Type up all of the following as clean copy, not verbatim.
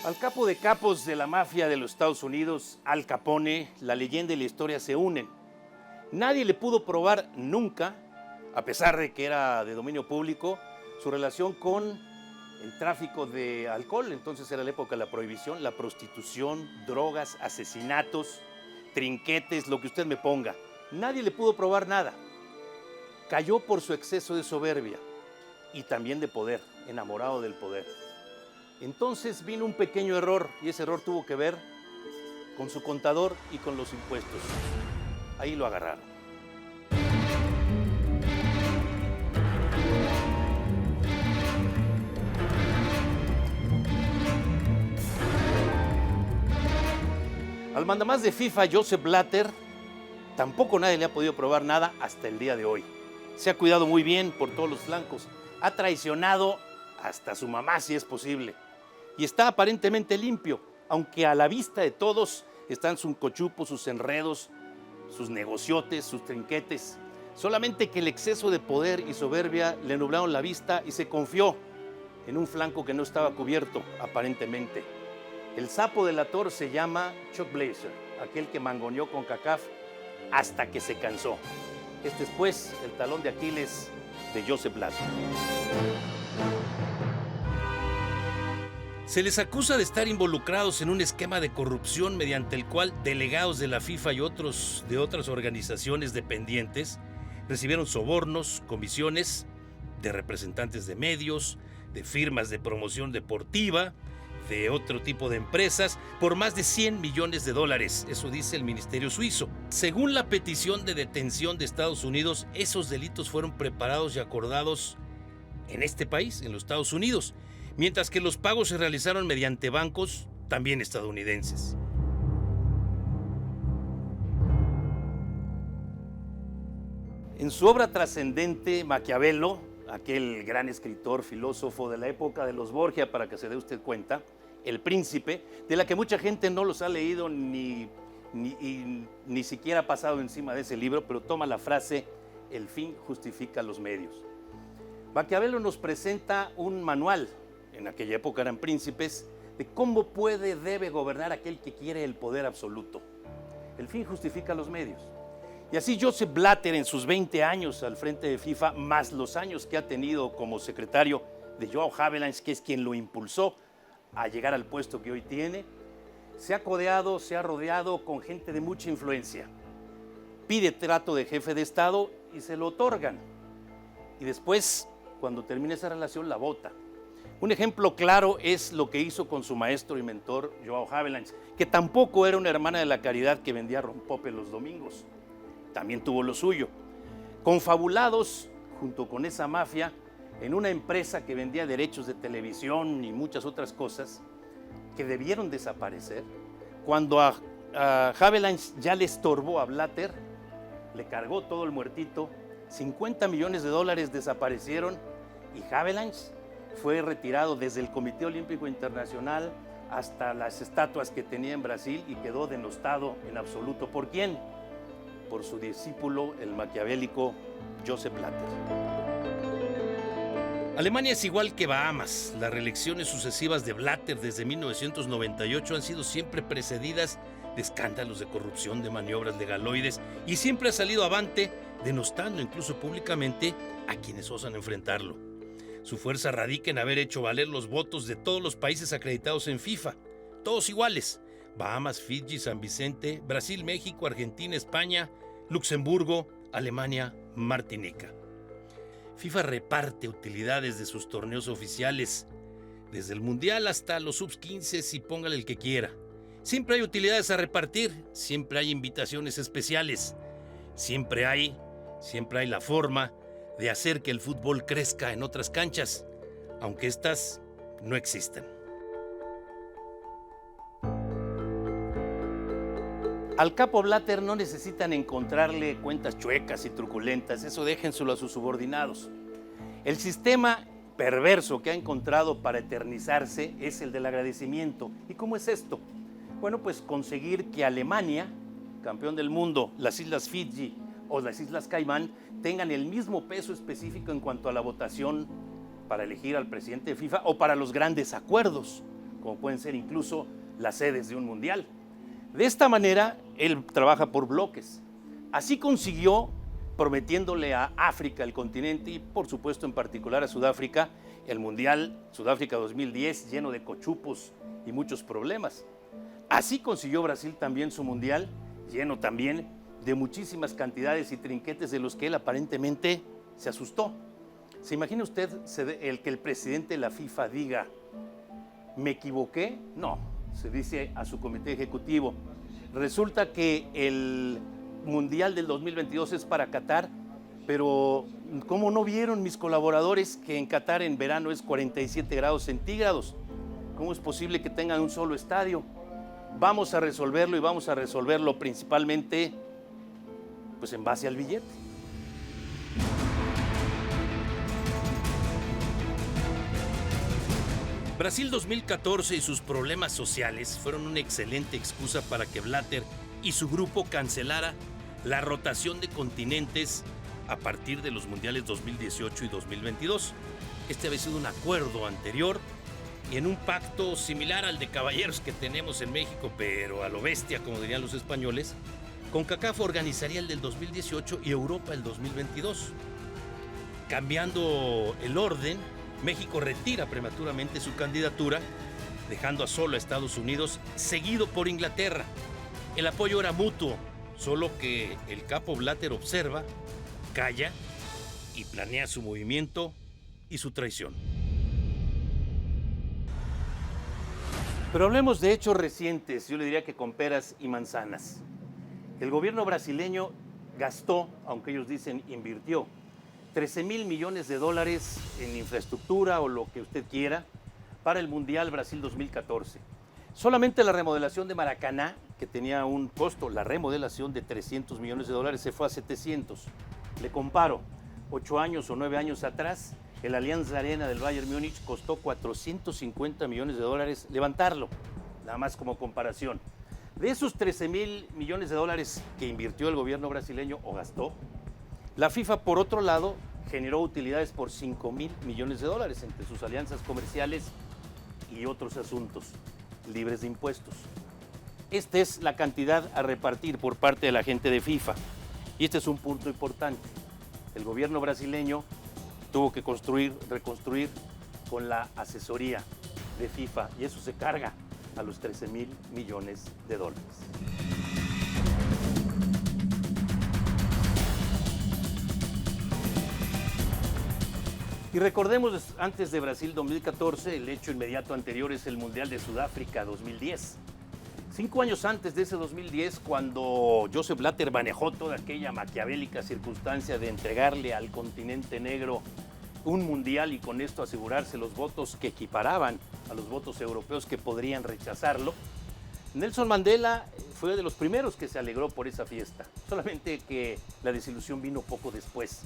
Al capo de capos de la mafia de los Estados Unidos, Al Capone, la leyenda y la historia se unen. Nadie le pudo probar nunca, a pesar de que era de dominio público, su relación con el tráfico de alcohol. Entonces era la época de la prohibición, la prostitución, drogas, asesinatos, trinquetes, lo que usted me ponga. Nadie le pudo probar nada. Cayó por su exceso de soberbia y también de poder, enamorado del poder. Entonces vino un pequeño error y ese error tuvo que ver con su contador y con los impuestos. Ahí lo agarraron. Al mandamás de FIFA, Joseph Blatter, tampoco nadie le ha podido probar nada hasta el día de hoy. Se ha cuidado muy bien por todos los flancos. Ha traicionado hasta su mamá, si es posible. Y está aparentemente limpio, aunque a la vista de todos están sus cochupos, sus enredos, sus negociotes, sus trinquetes. Solamente que el exceso de poder y soberbia le nublaron la vista y se confió en un flanco que no estaba cubierto, aparentemente. El sapo delator se llama Chuck Blazer, aquel que mangoneó con CACAF hasta que se cansó. Este es, pues, el talón de Aquiles de Joseph Blatter. Se les acusa de estar involucrados en un esquema de corrupción mediante el cual delegados de la FIFA y otros de otras organizaciones dependientes recibieron sobornos, comisiones de representantes de medios, de firmas de promoción deportiva, de otro tipo de empresas, por más de 100 millones de dólares, eso dice el Ministerio Suizo. Según la petición de detención de Estados Unidos, esos delitos fueron preparados y acordados en este país, en los Estados Unidos, mientras que los pagos se realizaron mediante bancos también estadounidenses. En su obra trascendente, Maquiavelo, aquel gran escritor, filósofo de la época de los Borgia, para que se dé usted cuenta, El Príncipe, de la que mucha gente no los ha leído ni siquiera ha pasado encima de ese libro, pero toma la frase, el fin justifica los medios. Maquiavelo nos presenta un manual, en aquella época eran príncipes, de cómo debe gobernar aquel que quiere el poder absoluto. El fin justifica los medios. Y así Joseph Blatter, en sus 20 años al frente de FIFA, más los años que ha tenido como secretario de João Havelange, que es quien lo impulsó a llegar al puesto que hoy tiene, se ha codeado, se ha rodeado con gente de mucha influencia. Pide trato de jefe de Estado y se lo otorgan. Y después, cuando termina esa relación, la bota. Un ejemplo claro es lo que hizo con su maestro y mentor, João Havelange, que tampoco era una hermana de la caridad que vendía rompope los domingos. También tuvo lo suyo. Confabulados, junto con esa mafia, en una empresa que vendía derechos de televisión y muchas otras cosas, que debieron desaparecer. Cuando a Havelange ya le estorbó a Blatter, le cargó todo el muertito, 50 millones de dólares desaparecieron y Havelange fue retirado desde el Comité Olímpico Internacional hasta las estatuas que tenía en Brasil y quedó denostado en absoluto. ¿Por quién? Por su discípulo, el maquiavélico Joseph Blatter. Alemania es igual que Bahamas. Las reelecciones sucesivas de Blatter desde 1998 han sido siempre precedidas de escándalos de corrupción, de maniobras legaloides, y siempre ha salido avante, denostando incluso públicamente a quienes osan enfrentarlo. Su fuerza radica en haber hecho valer los votos de todos los países acreditados en FIFA, todos iguales: Bahamas, Fiji, San Vicente, Brasil, México, Argentina, España, Luxemburgo, Alemania, Martinica. FIFA reparte utilidades de sus torneos oficiales, desde el Mundial hasta los sub-15 y póngale el que quiera. Siempre hay utilidades a repartir, siempre hay invitaciones especiales, siempre hay la forma de hacer que el fútbol crezca en otras canchas, aunque estas no existan. Al capo Blatter no necesitan encontrarle cuentas chuecas y truculentas, eso déjenselo a sus subordinados. El sistema perverso que ha encontrado para eternizarse es el del agradecimiento. ¿Y cómo es esto? Bueno, pues conseguir que Alemania, campeón del mundo, las Islas Fiji o las Islas Caimán, tengan el mismo peso específico en cuanto a la votación para elegir al presidente de FIFA o para los grandes acuerdos, como pueden ser incluso las sedes de un mundial. De esta manera, él trabaja por bloques. Así consiguió, prometiéndole a África, el continente, y por supuesto en particular a Sudáfrica, el Mundial Sudáfrica 2010 lleno de cochupos y muchos problemas. Así consiguió Brasil también su Mundial, lleno también de muchísimas cantidades y trinquetes de los que él aparentemente se asustó. ¿Se imagina usted que el presidente de la FIFA diga, ¿me equivoqué? No, se dice a su comité ejecutivo. Resulta que el Mundial del 2022 es para Qatar, pero ¿cómo no vieron mis colaboradores que en Qatar en verano es 47 grados centígrados? ¿Cómo es posible que tengan un solo estadio? Vamos a resolverlo y vamos a resolverlo principalmente pues en base al billete. Brasil 2014 y sus problemas sociales fueron una excelente excusa para que Blatter y su grupo cancelara la rotación de continentes a partir de los mundiales 2018 y 2022. Este había sido un acuerdo anterior y en un pacto similar al de caballeros que tenemos en México, pero a lo bestia, como dirían los españoles. CONCACAF organizaría el del 2018 y Europa el 2022. Cambiando el orden, México retira prematuramente su candidatura, dejando a solo a Estados Unidos, seguido por Inglaterra. El apoyo era mutuo, solo que el capo Blatter observa, calla y planea su movimiento y su traición. Pero hablemos de hechos recientes, yo le diría que con peras y manzanas. El gobierno brasileño gastó, aunque ellos dicen invirtió, 13,000 millones de dólares en infraestructura o lo que usted quiera para el Mundial Brasil 2014. Solamente la remodelación de Maracaná, que tenía un costo, la remodelación de 300 millones de dólares, se fue a 700. Le comparo, 8 años o 9 años atrás, el Allianz Arena del Bayern Múnich costó 450 millones de dólares levantarlo, nada más como comparación. De esos 13,000 millones de dólares que invirtió el gobierno brasileño o gastó, la FIFA, por otro lado, generó utilidades por 5,000 millones de dólares entre sus alianzas comerciales y otros asuntos libres de impuestos. Esta es la cantidad a repartir por parte de la gente de FIFA. Y este es un punto importante. El gobierno brasileño tuvo que reconstruir con la asesoría de FIFA y eso se carga a los 13,000 millones de dólares. Y recordemos, antes de Brasil 2014, el hecho inmediato anterior es el Mundial de Sudáfrica 2010. 5 años antes de ese 2010, cuando Joseph Blatter manejó toda aquella maquiavélica circunstancia de entregarle al continente negro un mundial y con esto asegurarse los votos que equiparaban a los votos europeos que podrían rechazarlo, Nelson Mandela fue de los primeros que se alegró por esa fiesta, solamente que la desilusión vino poco después.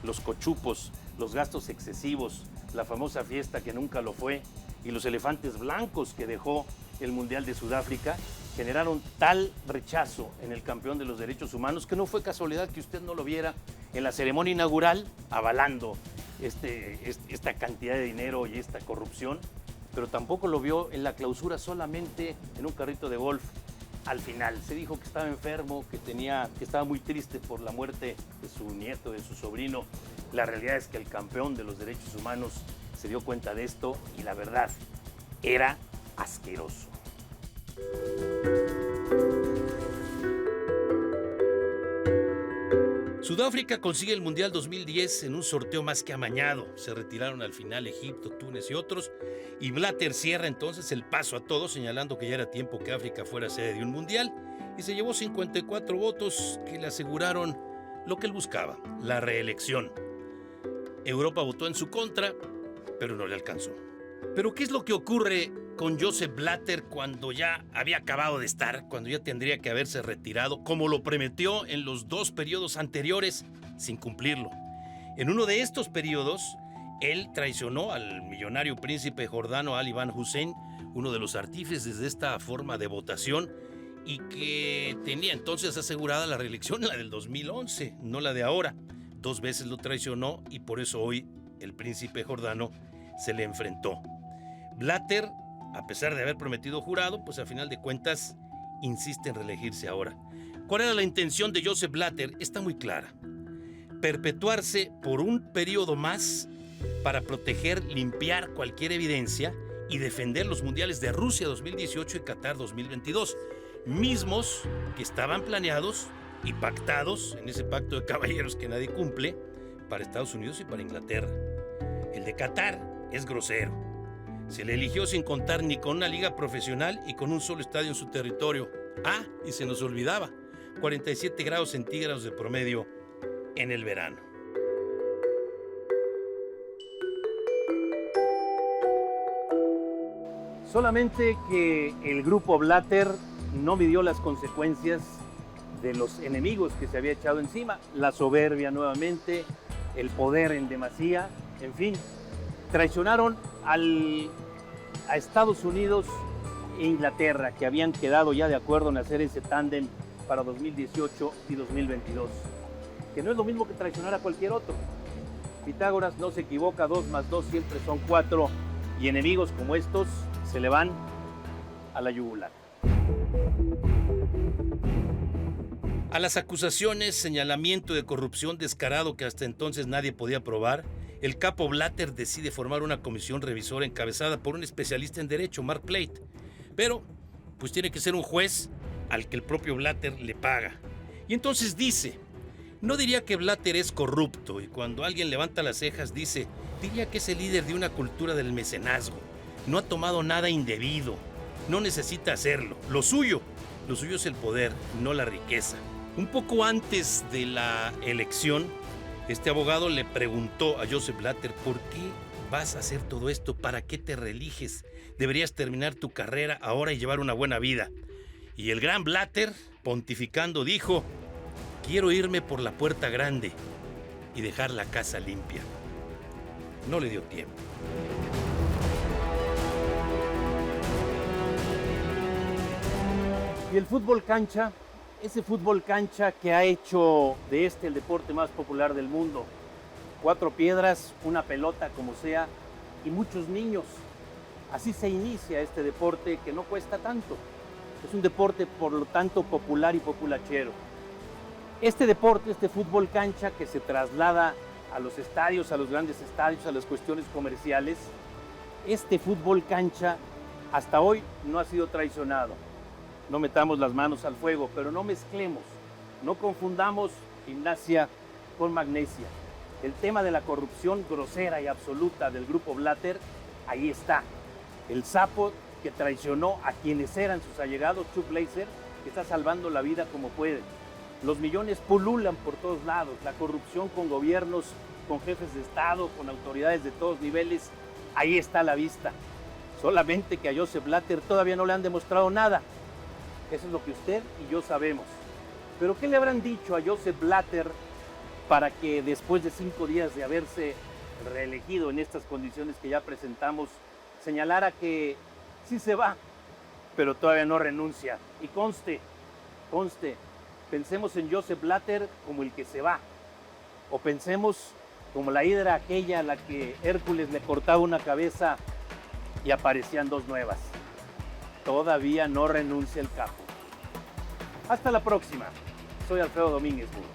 Los cochupos, los gastos excesivos, la famosa fiesta que nunca lo fue y los elefantes blancos que dejó el Mundial de Sudáfrica generaron tal rechazo en el campeón de los derechos humanos que no fue casualidad que usted no lo viera en la ceremonia inaugural avalando esta cantidad de dinero y esta corrupción, pero tampoco lo vio en la clausura solamente en un carrito de golf. Al final se dijo que estaba enfermo, que estaba muy triste por la muerte de su nieto, de su sobrino. La realidad es que el campeón de los derechos humanos se dio cuenta de esto y la verdad era asqueroso. Sudáfrica consigue el Mundial 2010 en un sorteo más que amañado. Se retiraron al final Egipto, Túnez y otros. Y Blatter cierra entonces el paso a todos, señalando que ya era tiempo que África fuera sede de un Mundial. Y se llevó 54 votos que le aseguraron lo que él buscaba, la reelección. Europa votó en su contra, pero no le alcanzó. Pero ¿qué es lo que ocurre con Joseph Blatter cuando ya había acabado de estar, cuando ya tendría que haberse retirado, como lo prometió en los 2 periodos anteriores, sin cumplirlo? En uno de estos periodos, él traicionó al millonario príncipe jordano Ali Van Hussein, uno de los artífices de esta forma de votación, y que tenía entonces asegurada la reelección, la del 2011, no la de ahora. 2 veces lo traicionó y por eso hoy el príncipe jordano se le enfrentó. Blatter a pesar de haber prometido jurado, pues a final de cuentas insiste en reelegirse ahora. ¿Cuál era la intención de Joseph Blatter? Está muy clara. Perpetuarse por un periodo más para proteger, limpiar cualquier evidencia y defender los mundiales de Rusia 2018 y Qatar 2022, mismos que estaban planeados y pactados en ese pacto de caballeros que nadie cumple para Estados Unidos y para Inglaterra. El de Qatar es grosero. Se le eligió sin contar ni con una liga profesional y con un solo estadio en su territorio. Ah, y se nos olvidaba, 47 grados centígrados de promedio en el verano. Solamente que el grupo Blatter no midió las consecuencias de los enemigos que se había echado encima, la soberbia nuevamente, el poder en demasía, en fin, traicionaron a Estados Unidos e Inglaterra, que habían quedado ya de acuerdo en hacer ese tándem para 2018 y 2022, que no es lo mismo que traicionar a cualquier otro. Pitágoras no se equivoca, 2 más 2 siempre son 4, y enemigos como estos se le van a la yugular. A las acusaciones, señalamiento de corrupción descarado que hasta entonces nadie podía probar, el capo Blatter decide formar una comisión revisora encabezada por un especialista en derecho, Mark Plate. Pero, pues tiene que ser un juez al que el propio Blatter le paga. Y entonces dice, no diría que Blatter es corrupto, y cuando alguien levanta las cejas diría que es el líder de una cultura del mecenazgo. No ha tomado nada indebido, no necesita hacerlo. Lo suyo es el poder, no la riqueza. Un poco antes de la elección, este abogado le preguntó a Joseph Blatter, ¿por qué vas a hacer todo esto? ¿Para qué te reeliges? Deberías terminar tu carrera ahora y llevar una buena vida. Y el gran Blatter, pontificando, dijo, quiero irme por la puerta grande y dejar la casa limpia. No le dio tiempo. Y el fútbol cancha, ese fútbol cancha que ha hecho de este el deporte más popular del mundo. 4 piedras, una pelota como sea, y muchos niños. Así se inicia este deporte que no cuesta tanto. Es un deporte, por lo tanto, popular y populachero. Este deporte, este fútbol cancha que se traslada a los estadios, a los grandes estadios, a las cuestiones comerciales, este fútbol cancha hasta hoy no ha sido traicionado. No metamos las manos al fuego, pero no mezclemos, no confundamos gimnasia con magnesia. El tema de la corrupción grosera y absoluta del grupo Blatter, ahí está. El sapo que traicionó a quienes eran sus allegados, Chuck Blazer, que está salvando la vida como puede. Los millones pululan por todos lados, la corrupción con gobiernos, con jefes de Estado, con autoridades de todos niveles, ahí está a la vista. Solamente que a Joseph Blatter todavía no le han demostrado nada. Eso es lo que usted y yo sabemos. Pero ¿qué le habrán dicho a Joseph Blatter para que después de 5 días de haberse reelegido en estas condiciones que ya presentamos, señalara que sí se va, pero todavía no renuncia? Y conste, pensemos en Joseph Blatter como el que se va, o pensemos como la hidra aquella a la que Hércules le cortaba una cabeza y aparecían 2 nuevas. Todavía no renuncia el capo. Hasta la próxima. Soy Alfredo Domínguez Burgos.